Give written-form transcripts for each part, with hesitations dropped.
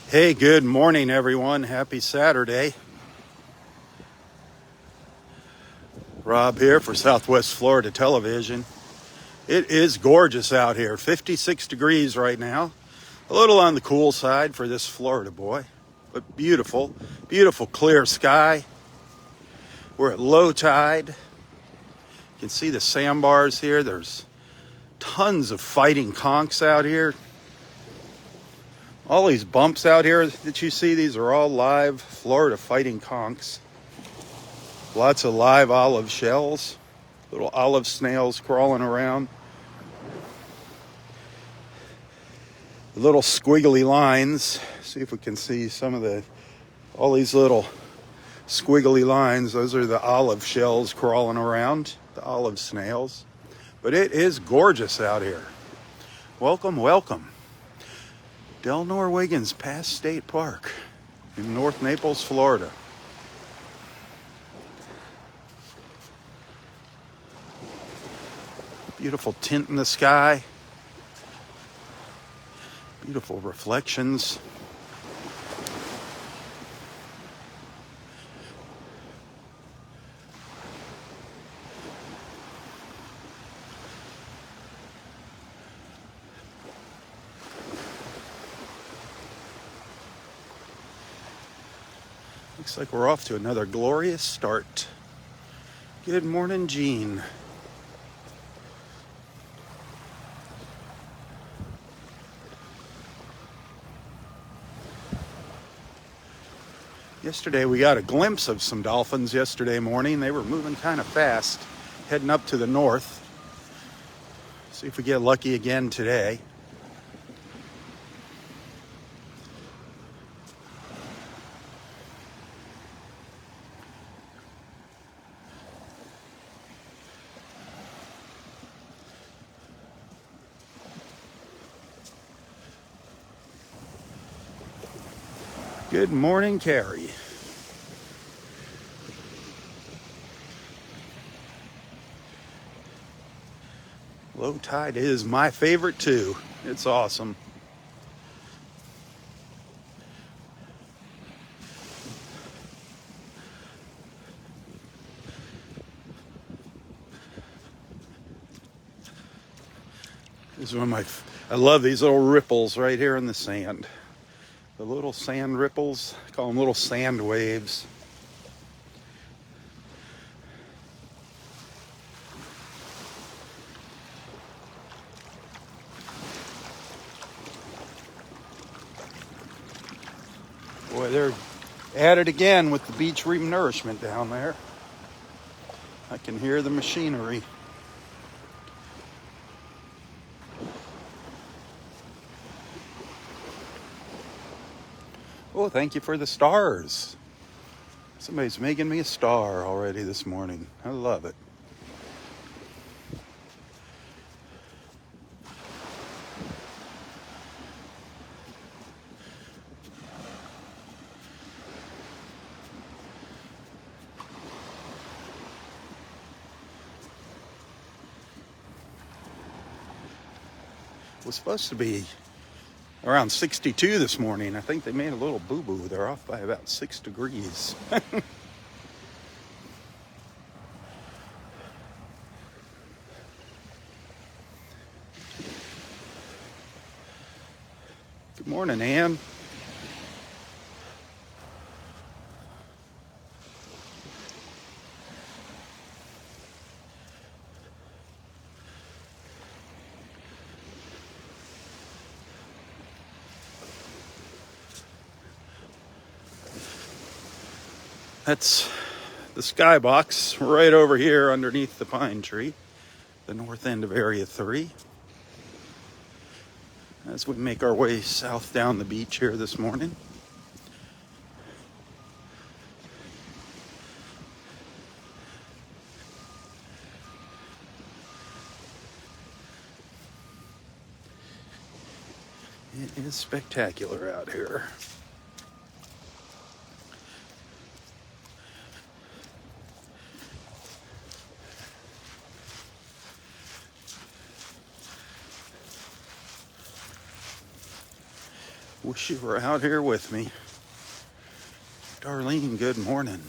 Hey, good morning, everyone. Happy Saturday. Rob here for Southwest Florida Television. It is gorgeous out here. 56 degrees right now. A little on the cool side for this Florida boy, but beautiful. Beautiful clear sky. We're at low tide. You can see the sandbars here. There's tons of fighting conchs out here. All these bumps out here that you see, these are all live Florida fighting conchs. Lots of live olive shells, little olive snails crawling around. The little squiggly lines, see if we can see some of all these little squiggly lines. Those are the olive shells crawling around, the olive snails. But it is gorgeous out here. Welcome, welcome. Delnor-Wiggins Pass State Park in North Naples, Florida. Beautiful tint in the sky. Beautiful reflections. Looks like we're off to another glorious start. Good morning, Jean. Yesterday we got a glimpse of some dolphins yesterday morning. They were moving kind of fast, heading up to the north. See if we get lucky again today. Good morning, Carrie. Low tide is my favorite too. It's awesome. This is I love these little ripples right here in the sand. The little sand ripples, I call them little sand waves. Boy, they're at it again with the beach renourishment down there. I can hear the machinery. Oh, thank you for the stars. Somebody's making me a star already this morning. I love it. It was supposed to be around 62 this morning. I think they made a little boo-boo. They're off by about 6 degrees. Good morning, Ann. That's the skybox right over here underneath the pine tree, the north end of Area 3. As we make our way south down the beach here this morning. It is spectacular out here. Wish you were out here with me. Darlene, good morning.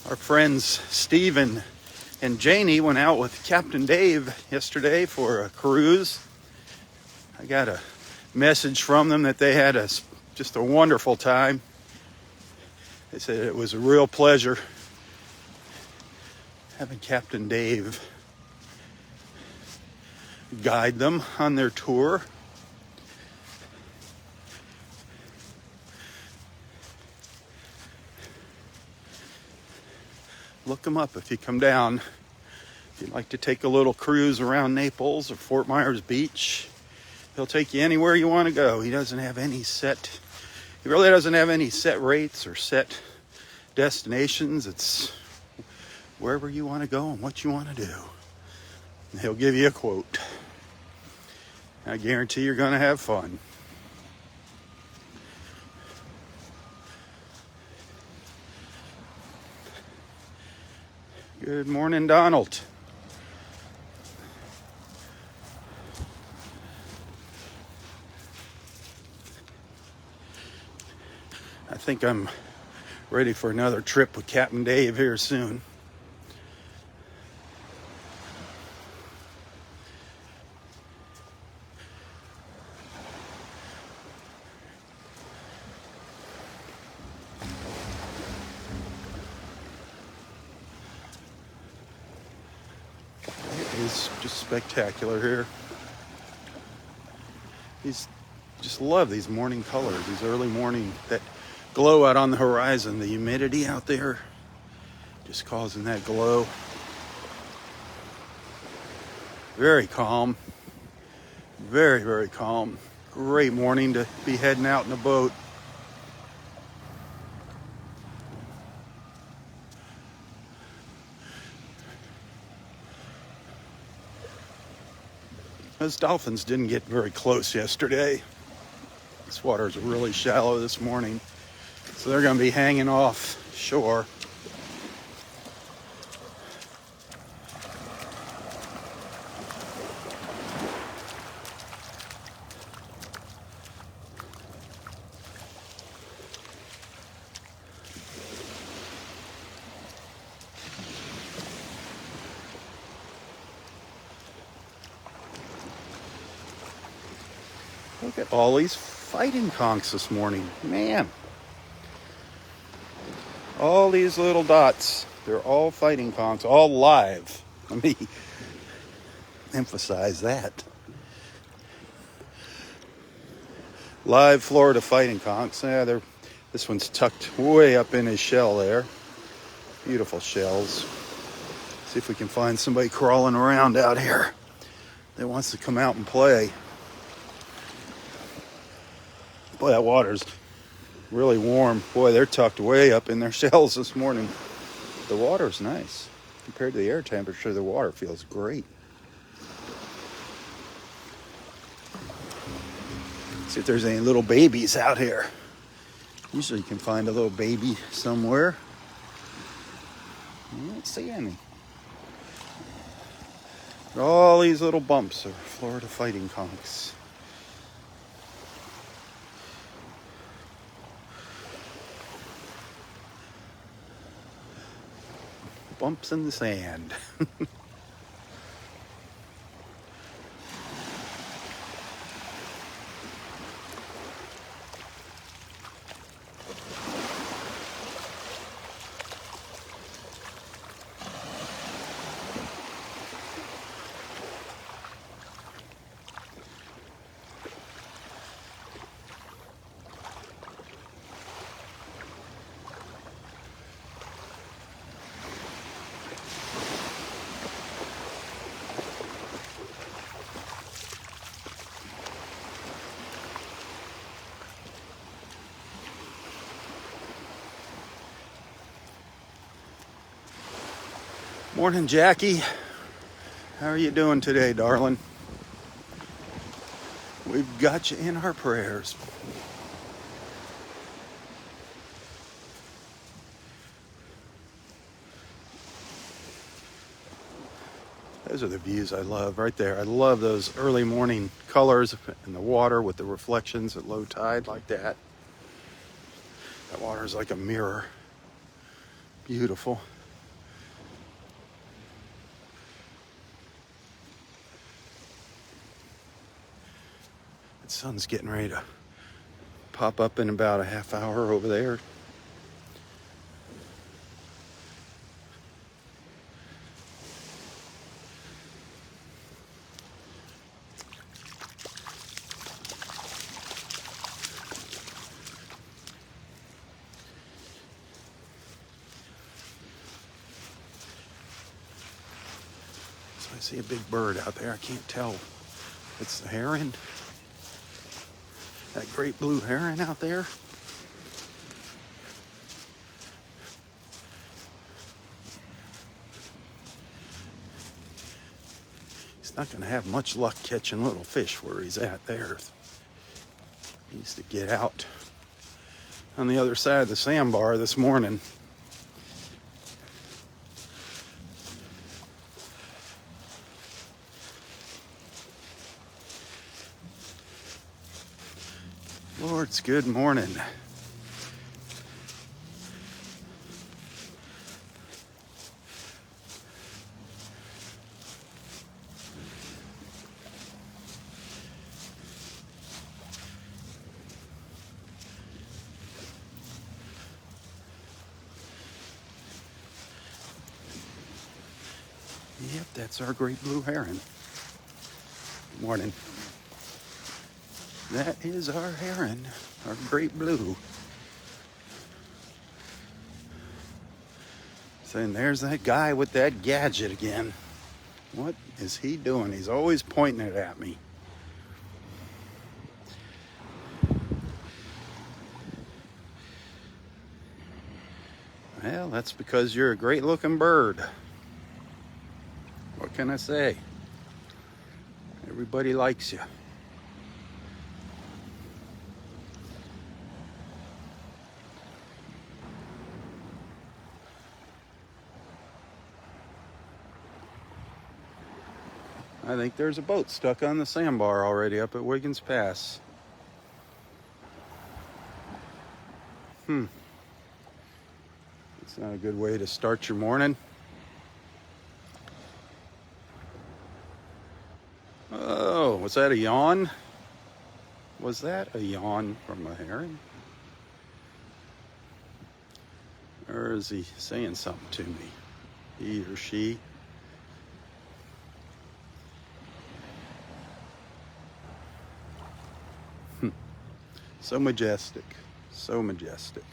Our friends Stephen and Janie went out with Captain Dave yesterday for a cruise. I got a message from them that they had just a wonderful time. They said it was a real pleasure having Captain Dave guide them on their tour. Look him up if you come down. If you'd like to take a little cruise around Naples or Fort Myers Beach, he'll take you anywhere you want to go. He really doesn't have any set rates or set destinations. It's wherever you want to go and what you want to do. And he'll give you a quote. I guarantee you're going to have fun. Good morning, Donald. I think I'm ready for another trip with Captain Dave here soon. It's just spectacular here. Just love these morning colors, these early morning, that glow out on the horizon, the humidity out there just causing that glow. Very calm, very, very calm. Great morning to be heading out in a boat. Those dolphins didn't get very close yesterday. This water is really shallow this morning, so they're going to be hanging off shore. Look at all these fighting conchs this morning. Man. All these little dots. They're all fighting conchs. All live. Let me emphasize that. Live Florida fighting conchs. Yeah, this one's tucked way up in his shell there. Beautiful shells. See if we can find somebody crawling around out here that wants to come out and play. Boy, that water's really warm. Boy, they're tucked way up in their shells this morning. The water's nice. Compared to the air temperature, the water feels great. See if there's any little babies out here. Usually you can find a little baby somewhere. I don't see any. All these little bumps are Florida fighting conchs. Bumps in the sand. Morning, Jackie. How are you doing today, darling? We've got you in our prayers. Those are the views I love right there. I love those early morning colors in the water with the reflections at low tide like that. That water is like a mirror. Beautiful. The sun's getting ready to pop up in about a half hour over there. I see a big bird out there. I can't tell. It's the heron. That great blue heron out there. He's not going to have much luck catching little fish where he's at there. He needs to get out on the other side of the sandbar this morning. Lord's good morning. Yep, that's our great blue heron. Morning. That is our heron, our great blue. So and there's that guy with that gadget again. What is he doing? He's always pointing it at me. Well, that's because you're a great looking bird. What can I say? Everybody likes you. I think there's a boat stuck on the sandbar already up at Wiggins Pass. It's not a good way to start your morning. Oh, was that a yawn? Was that a yawn from a heron? Or is he saying something to me? He or she? So majestic. So majestic.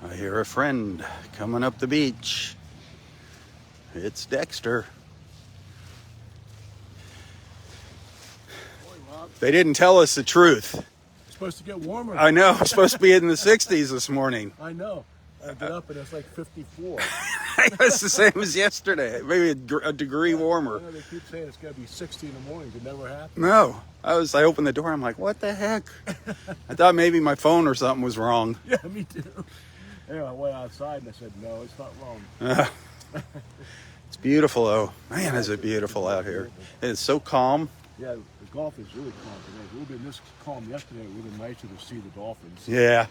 I hear a friend coming up the beach. It's Dexter. They didn't tell us the truth. It's supposed to get warmer. I know. It's supposed to be in the 60s this morning. I know. I get up and it's like 54. It's the same as yesterday. Maybe a degree warmer. I know they keep saying it's going to be 60 in the morning. It never happens. No. I opened the door. I'm like, what the heck? I thought maybe my phone or something was wrong. Yeah, me too. Anyway, I went outside and I said, no, it's not wrong. It's beautiful, though. Man, is it beautiful out here. It's so calm. Yeah, the golf is really calm today. If it would have been this calm yesterday, it would have been nicer to see the Dolphins. Yeah.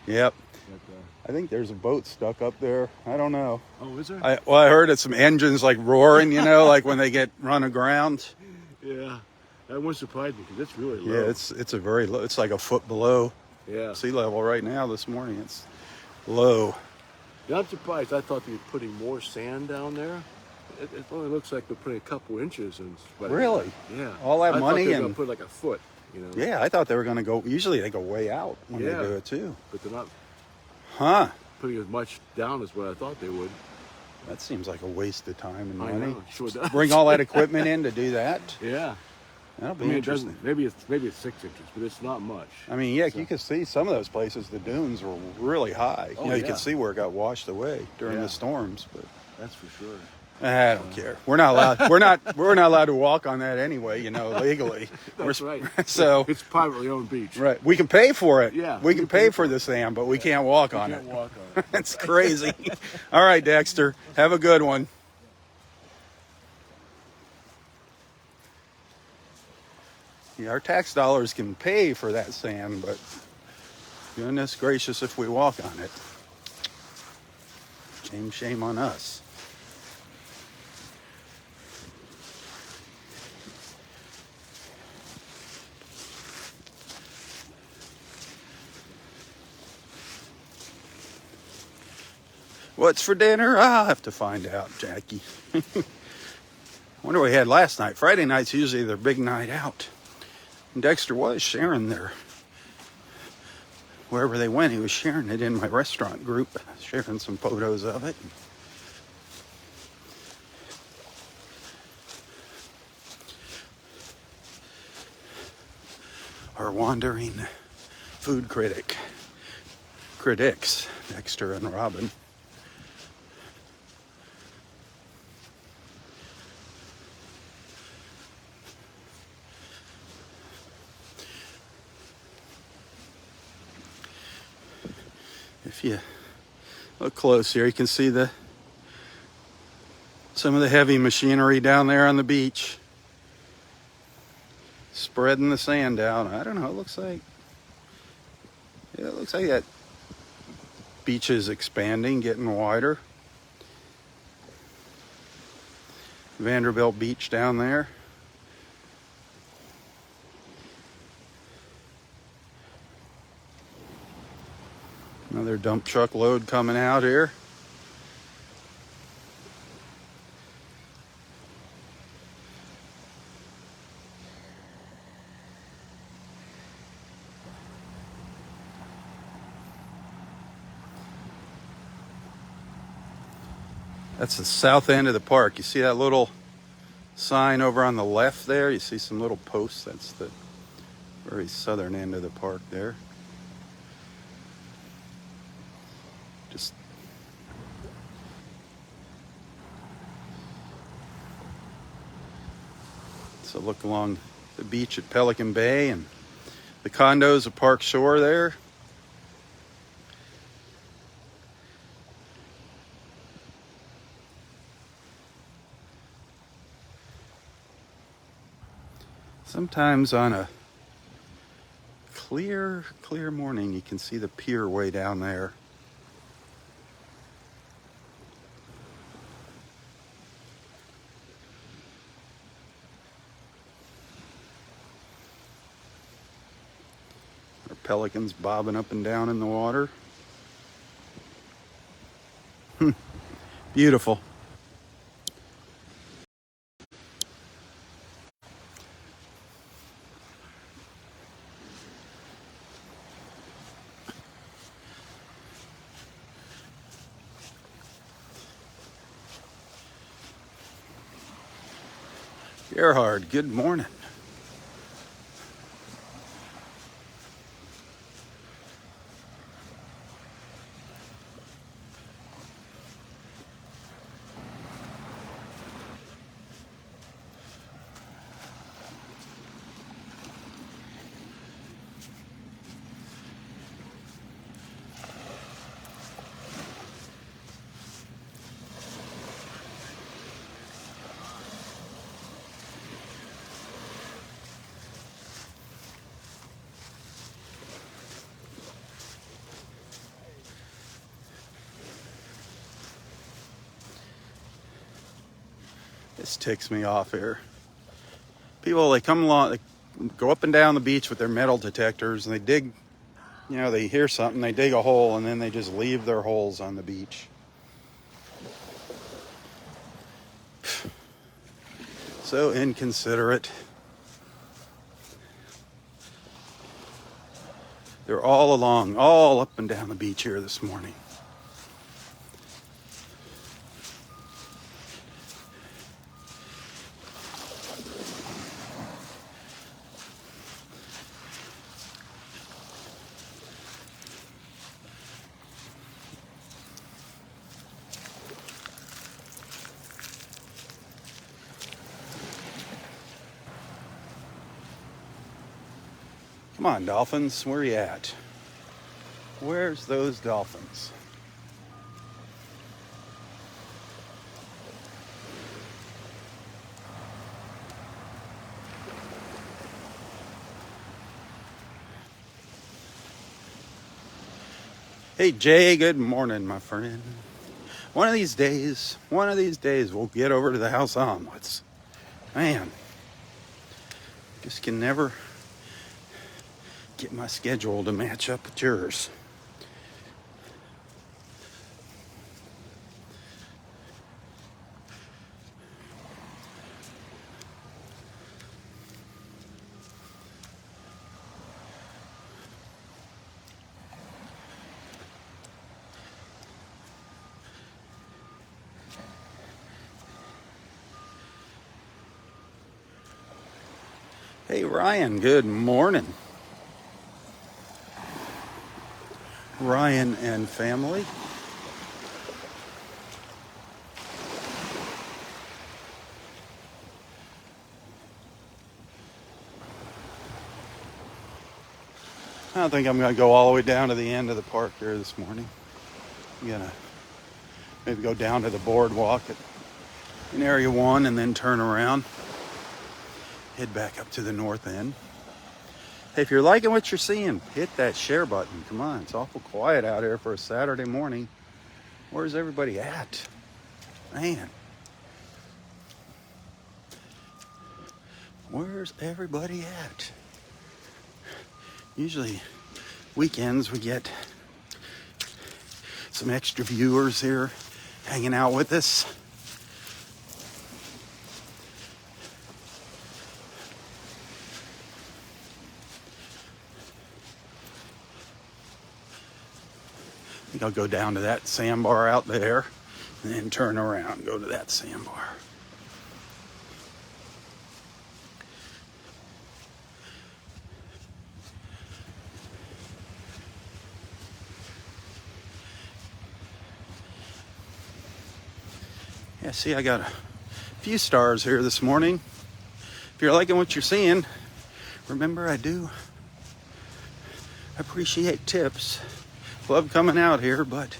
Yep. But, I think there's a boat stuck up there. I don't know. oh, is there? I heard it's some engines like roaring, like when they get run aground. Yeah. That wouldn't surprise me because it's really low. Yeah, it's a very low. It's like a foot below sea level right now this morning. It's low. Yeah, I'm surprised. I thought they were putting more sand down there. It only looks like they're putting a couple inches. Really? Yeah. All that I money thought they were and going to put like a foot. Yeah, I thought they were going to go. Usually they go way out when they do it too. But they're not. Huh? Putting as much down as what I thought they would. That seems like a waste of time and money. I know, sure does. Bring all that equipment in to do that. Yeah. That'll I be mean, it interesting. doesn't. Maybe it's 6 inches, but it's not much. I mean, yeah, So- you can see some of those places. The dunes were really high. Oh, You yeah. can see where it got washed away during Yeah. the storms. But That's for sure. I don't care. We're not allowed. We're not allowed to walk on that anyway. You know, legally. That's right. So It's privately owned beach. right, we can pay for it. Yeah, we can pay for the sand, but we can't walk on Can't it. walk on it. That's crazy. All right, Dexter. Have a good one. Yeah, our tax dollars can pay for that sand, but goodness gracious if we walk on it. Shame on us. What's for dinner? I'll have to find out, Jackie. Wonder what we had last night. Friday night's usually their big night out. And Dexter was sharing their, wherever they went, he was sharing it in my restaurant group, sharing some photos of it. Our wandering food critics, Dexter and Robin. If you look close here, you can see some of the heavy machinery down there on the beach, spreading the sand out. I don't know. It looks like that beach is expanding, getting wider. Vanderbilt Beach down there. Another dump truck load coming out here. That's the south end of the park. You see that little sign over on the left there? You see some little posts. That's the very southern end of the park there. Just so look along the beach at Pelican Bay and the condos of Park Shore there. Sometimes on a clear morning, you can see the pier way down there. Our pelicans bobbing up and down in the water. Beautiful. Gerhard, good morning. This ticks me off here. People, they come along, they go up and down the beach with their metal detectors and they dig, they hear something, they dig a hole, and then they just leave their holes on the beach. So inconsiderate. They're all up and down the beach here this morning. Come on, Dolphins, where are you at? Where's those Dolphins? Hey, Jay, good morning, my friend. One of these days, we'll get over to the house omelets. Man, just can never get my schedule to match up with yours. Hey, Ryan, good morning. Ryan and family. I don't think I'm going to go all the way down to the end of the park there this morning. I'm going to maybe go down to the boardwalk in Area 1 and then turn around. Head back up to the north end. Hey, if you're liking what you're seeing, hit that share button. Come on, it's awful quiet out here for a Saturday morning. Where's everybody at? Man. Where's everybody at? Usually weekends we get some extra viewers here hanging out with us. I think I'll go down to that sandbar out there and then turn around and go to that sandbar. Yeah, see, I got a few stars here this morning. If you're liking what you're seeing, remember I do appreciate tips. Love coming out here, but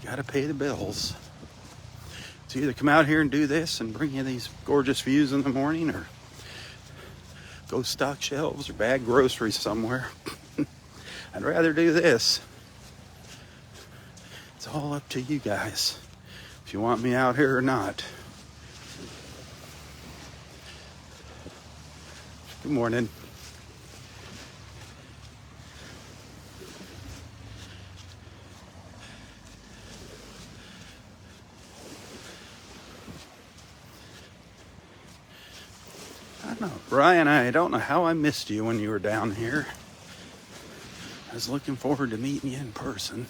gotta pay the bills. So either come out here and do this and bring you these gorgeous views in the morning, or go stock shelves or bag groceries somewhere. I'd rather do this. It's all up to you guys if you want me out here or not. Good morning. I don't know, Brian, I don't know how I missed you when you were down here. I was looking forward to meeting you in person.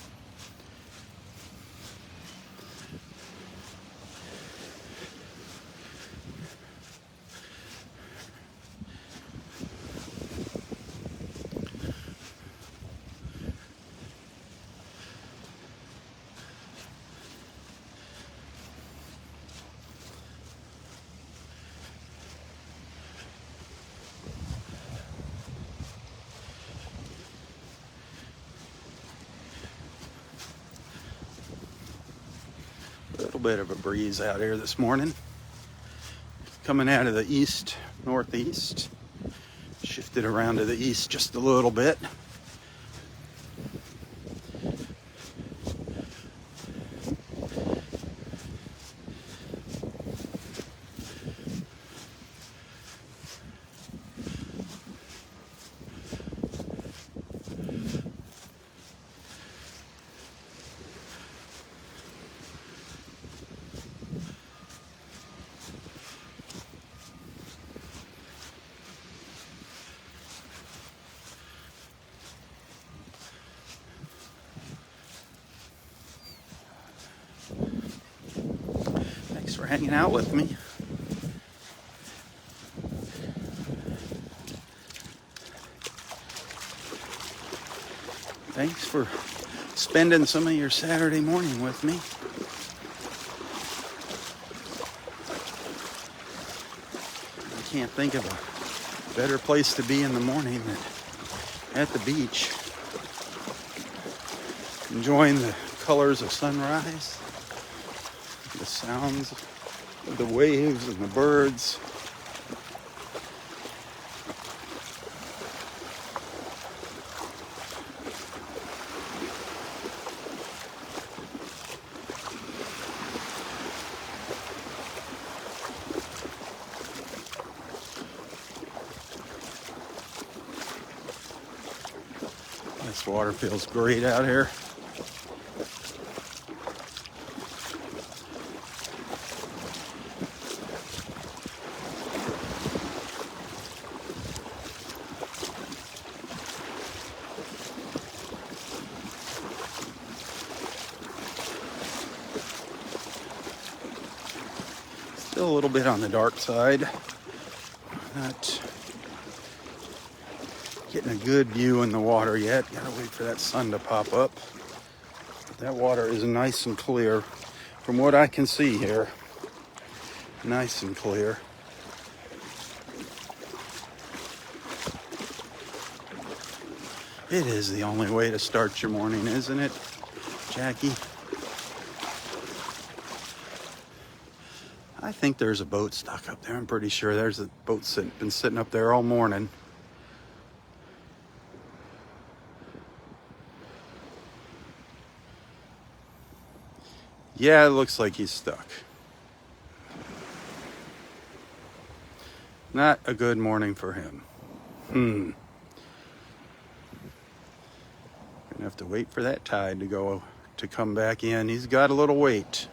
A little bit of a breeze out here this morning. Coming out of the east, northeast. Shifted around to the east just a little bit. Thanks for hanging out with me. Thanks for spending some of your Saturday morning with me. I can't think of Better place to be in the morning than at the beach. Enjoying the colors of sunrise, the sounds of the waves and the birds. This water feels great out here. Still a little bit on the dark side. Not getting a good view in the water yet. Gotta wait for that sun to pop up. But that water is nice and clear from what I can see here. Nice and clear. It is the only way to start your morning, isn't it, Jackie? I think there's a boat stuck up there. I'm pretty sure there's a boat been sitting up there all morning. Yeah, it looks like he's stuck. Not a good morning for him. Gonna have to wait for that tide to come back in. He's got a little wait.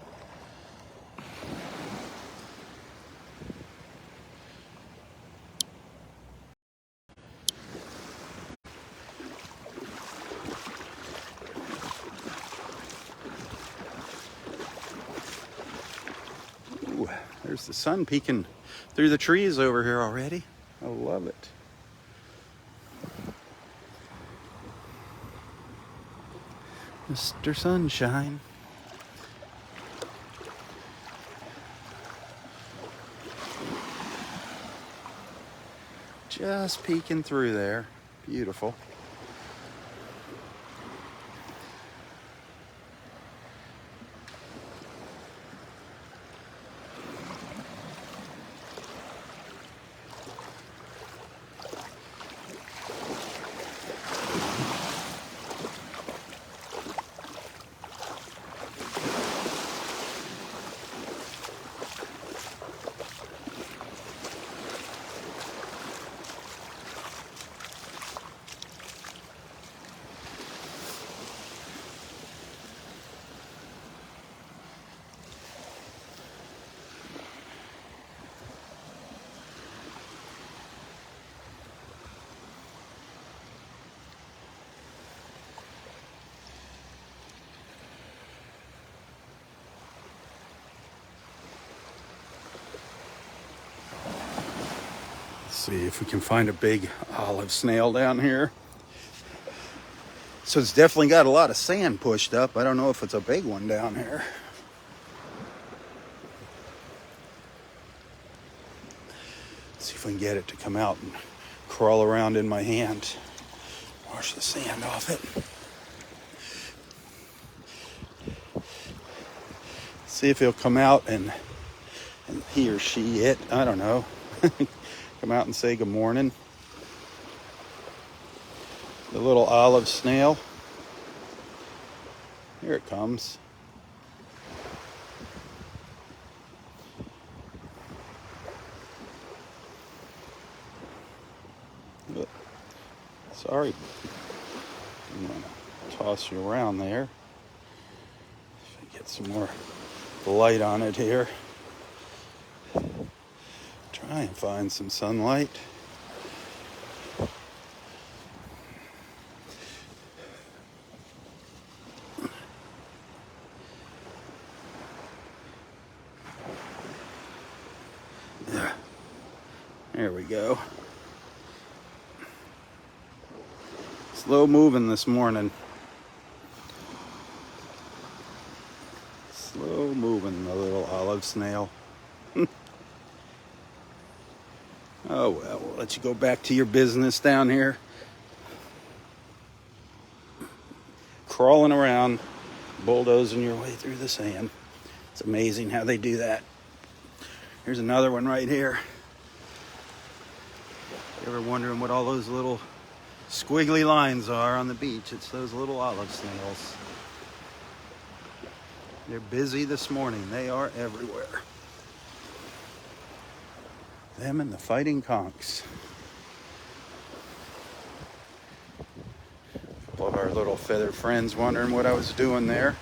Ooh, there's the sun peeking through the trees over here already. I love it. Mr. Sunshine. Just peeking through there. Beautiful. See if we can find a big olive snail down here. So it's definitely got a lot of sand pushed up. I don't know if it's a big one down here. Let's see if we can get it to come out and crawl around in my hand. Wash the sand off it. See if he'll come out and he or she, it, I don't know. Come out and say good morning. The little olive snail. Here it comes. But, sorry. I'm going to toss you around there. If I get some more light on it here. Try and find some sunlight. There we go. Slow moving this morning. Slow moving, the little olive snail. Oh well, we'll let you go back to your business down here. Crawling around, bulldozing your way through the sand. It's amazing how they do that. Here's another one right here. You ever wondering what all those little squiggly lines are on the beach? It's those little olive snails. They're busy this morning. They are everywhere. Them and the fighting conchs. A couple of our little feathered friends wondering what I was doing there.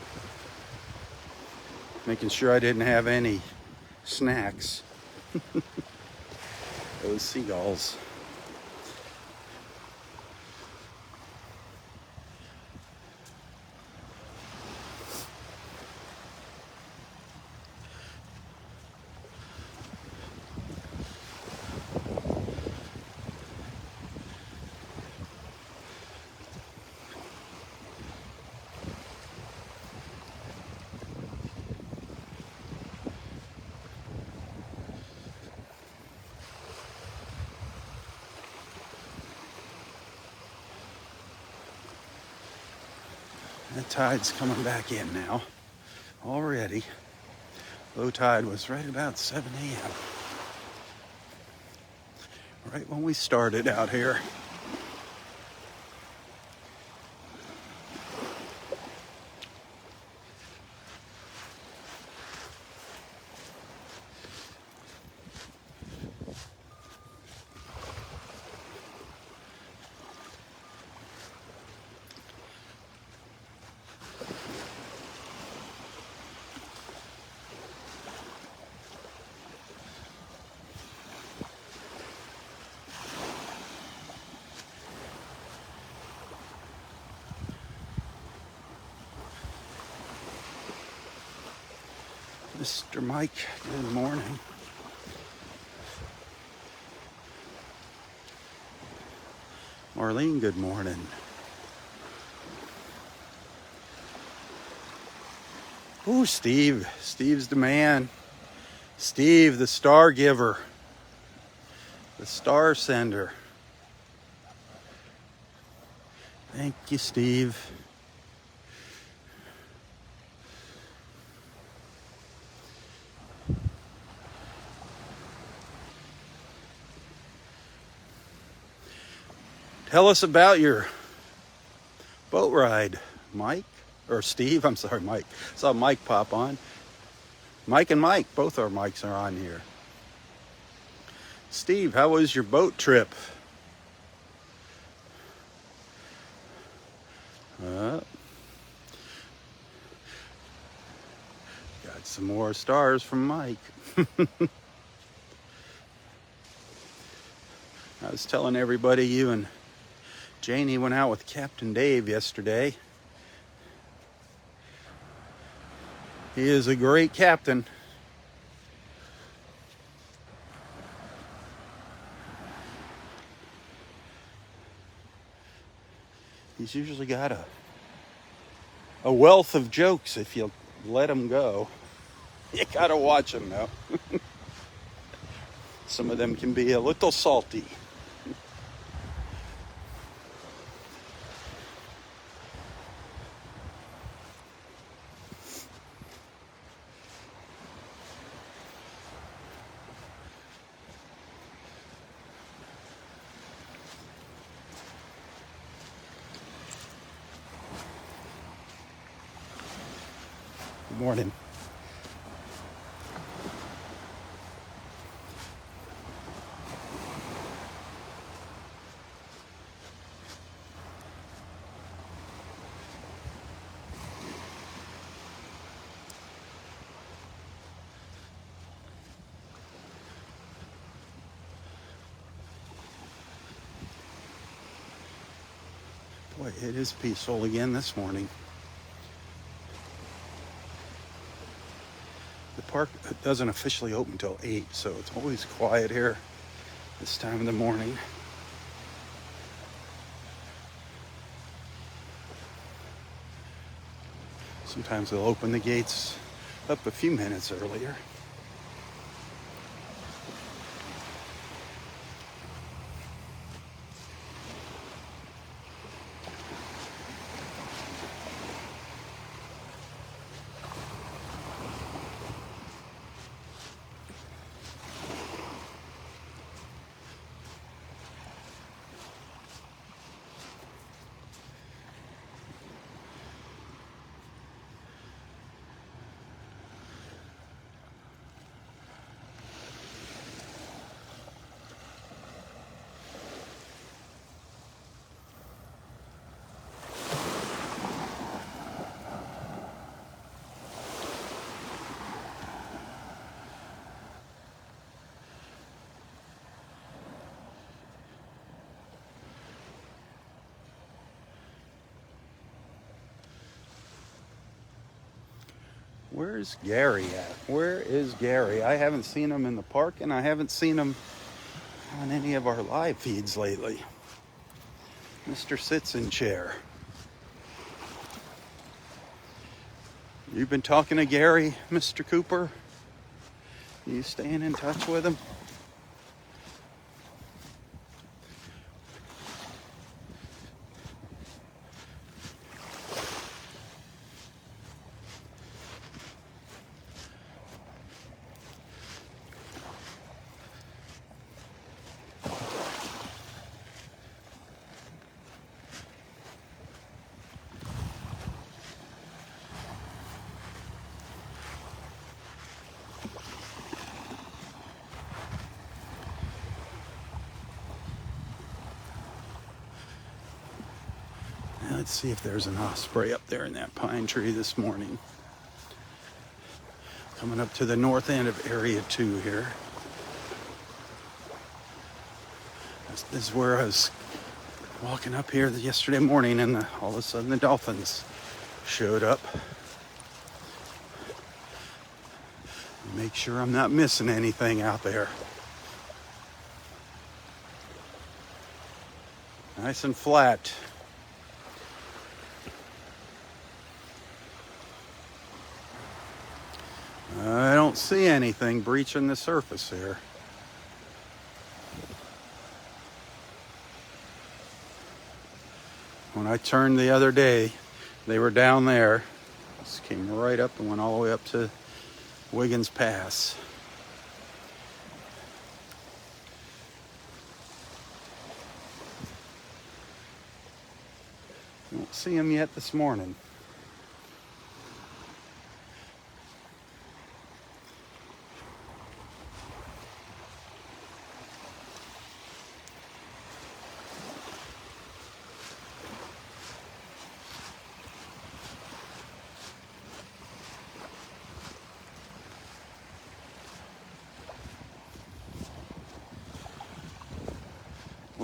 Making sure I didn't have any snacks. Those seagulls. The tide's coming back in now, already. Low tide was right about 7 a.m. Right when we started out here. Mr. Mike, good morning. Marlene, good morning. Ooh, Steve. Steve's the man. Steve, the star giver. The star sender. Thank you, Steve. Tell us about your boat ride, Mike. Or Steve, I'm sorry, Mike. Saw Mike pop on. Mike and Mike, both our mics are on here. Steve, how was your boat trip? Got some more stars from Mike. I was telling everybody you and Janie went out with Captain Dave yesterday. He is a great captain. He's usually got a wealth of jokes if you let him go. You gotta watch him though. Some of them can be a little salty. Good morning. Boy, it is peaceful again this morning. The park doesn't officially open until 8, so it's always quiet here this time of the morning. Sometimes they'll open the gates up a few minutes earlier. Where's Gary at? Where is Gary? I haven't seen him in the park, and I haven't seen him on any of our live feeds lately. Mr. Sits in Chair. You've been talking to Gary, Mr. Cooper? You staying in touch with him? Let's see if there's an osprey up there in that pine tree this morning. Coming up to the north end of Area 2 here. This is where I was walking up here yesterday morning, and all of a sudden the Dolphins showed up. Make sure I'm not missing anything out there. Nice and flat. I don't see anything breaching the surface here. When I turned the other day, they were down there. Just came right up and went all the way up to Wiggins Pass. Don't see them yet this morning.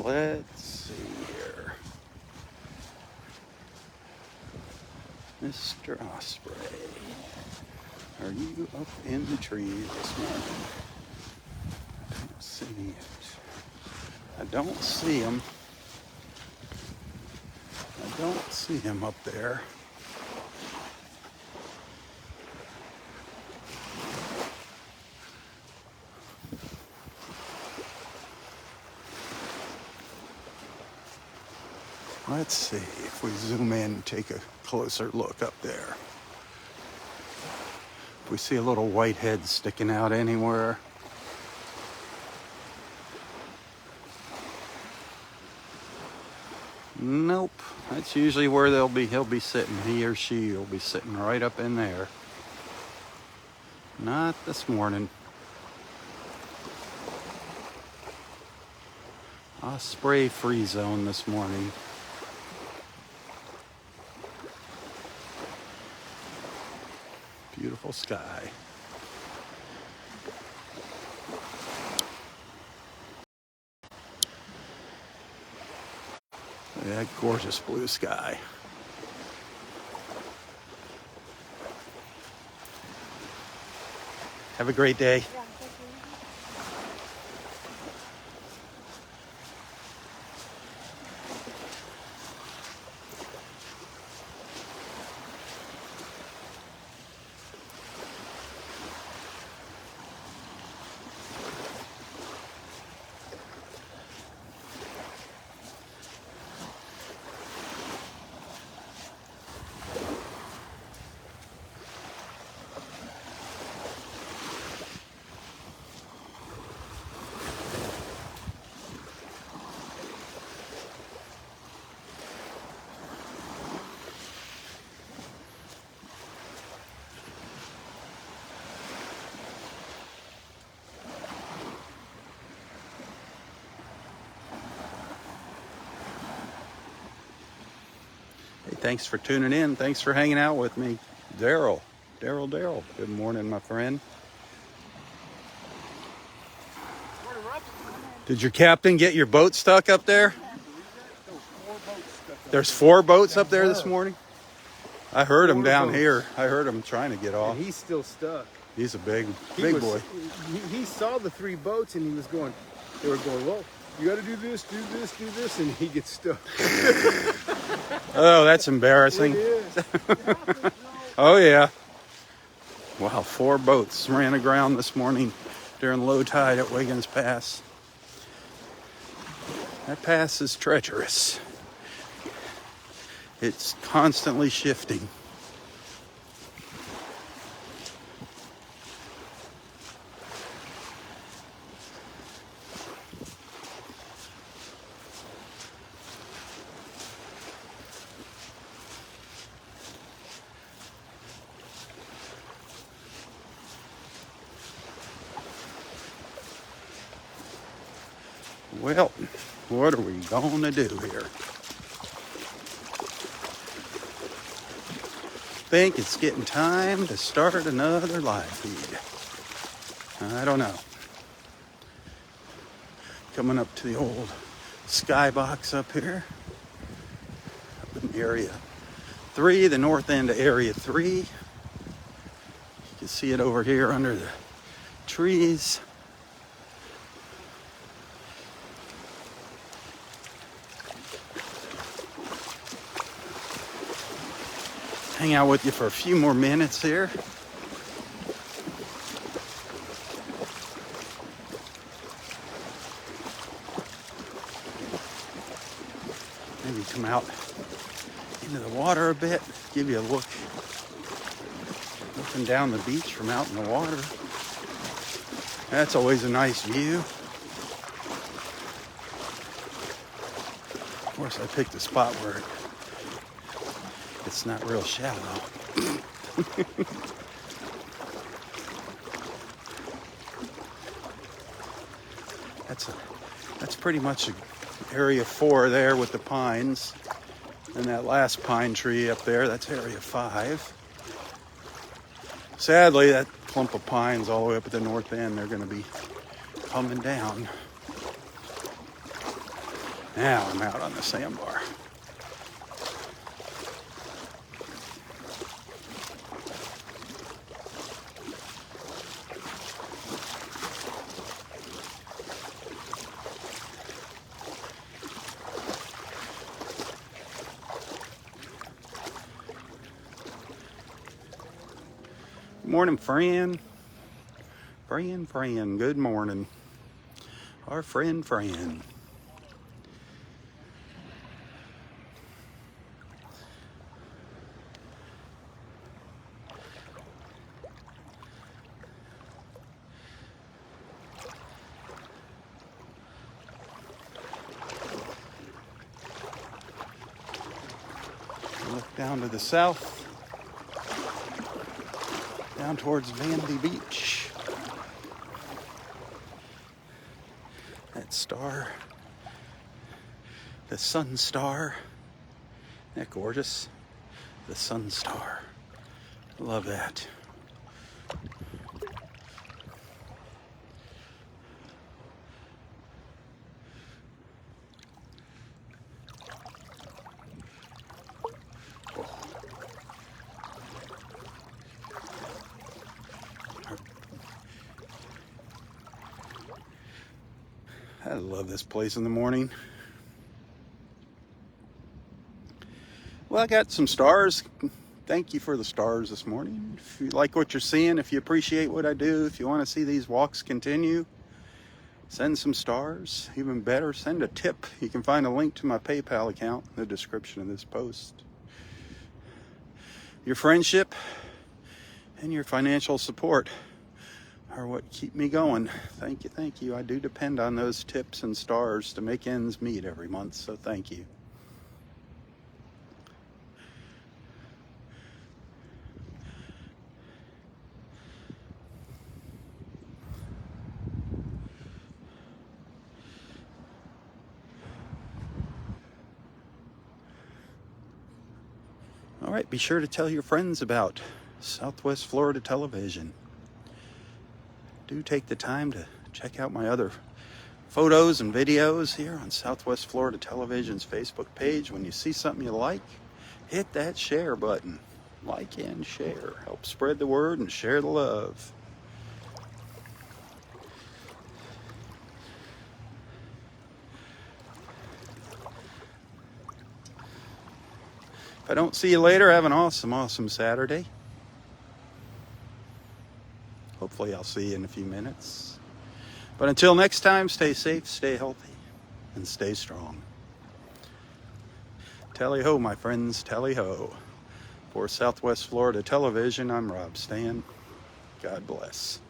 Let's see here. Mr. Osprey, are you up in the trees this morning? I don't see it. I don't see him. I don't see him up there. Let's see if we zoom in and take a closer look up there. If we see a little white head sticking out anywhere. Nope. That's usually where he'll be sitting. He or she will be sitting right up in there. Not this morning. Osprey free zone this morning. Beautiful sky. That gorgeous blue sky. Have a great day. Yeah, thank you. Hey, thanks for tuning in. Thanks for hanging out with me. Daryl. Good morning, my friend. Morning, Rob. Did your captain get your boat stuck up there? There's 4 boats stuck up There's 4 boats up there this morning? I heard him down boats. here. I heard him trying to get off. And he's still stuck. He's a big He boy. He saw the 3 boats and he was going, they were going, well, you got to do this, do this, do this. And he gets stuck. Oh, that's embarrassing. It is. Oh, yeah. Wow, 4 boats ran aground this morning during low tide at Wiggins Pass. That pass is treacherous. It's constantly shifting. Well, what are we going to do here? Think it's getting time to start another live feed. I don't know. Coming up to the old skybox up here. Up in Area 3, the north end of Area 3. You can see it over here under the trees. Hang out with you for a few more minutes here. Maybe come out into the water a bit, give you a look up and down the beach from out in the water. That's always a nice view. Of course, I picked a spot where it's not real shallow. That's pretty much Area 4 there with the pines. And that last pine tree up there, that's Area 5. Sadly, that clump of pines all the way up at the north end, they're going to be coming down. Now I'm out on the sandbar. Morning, Fran. Fran, good morning. Our friend Fran. Look down to the south. Down towards Vandy Beach. That star, the sun star, isn't that gorgeous? The sun star, love that. I love this place in the morning. Well, I got some stars. Thank you for the stars this morning. If you like what you're seeing, if you appreciate what I do, if you want to see these walks continue, send some stars. Even better, send a tip. You can find a link to my PayPal account in the description of this post. Your friendship and your financial support are what keep me going. Thank you, thank you. I do depend on those tips and stars to make ends meet every month, so thank you. All right, be sure to tell your friends about Southwest Florida Television. Do take the time to check out my other photos and videos here on Southwest Florida Television's Facebook page. When you see something you like, hit that share button. like and share. Help spread the word and share the love. If I don't see you later, have an awesome Saturday. Hopefully I'll see you in a few minutes. But until next time, stay safe, stay healthy, and stay strong. Tally-ho, my friends, tally-ho. For Southwest Florida Television, I'm Robb Stan. God bless.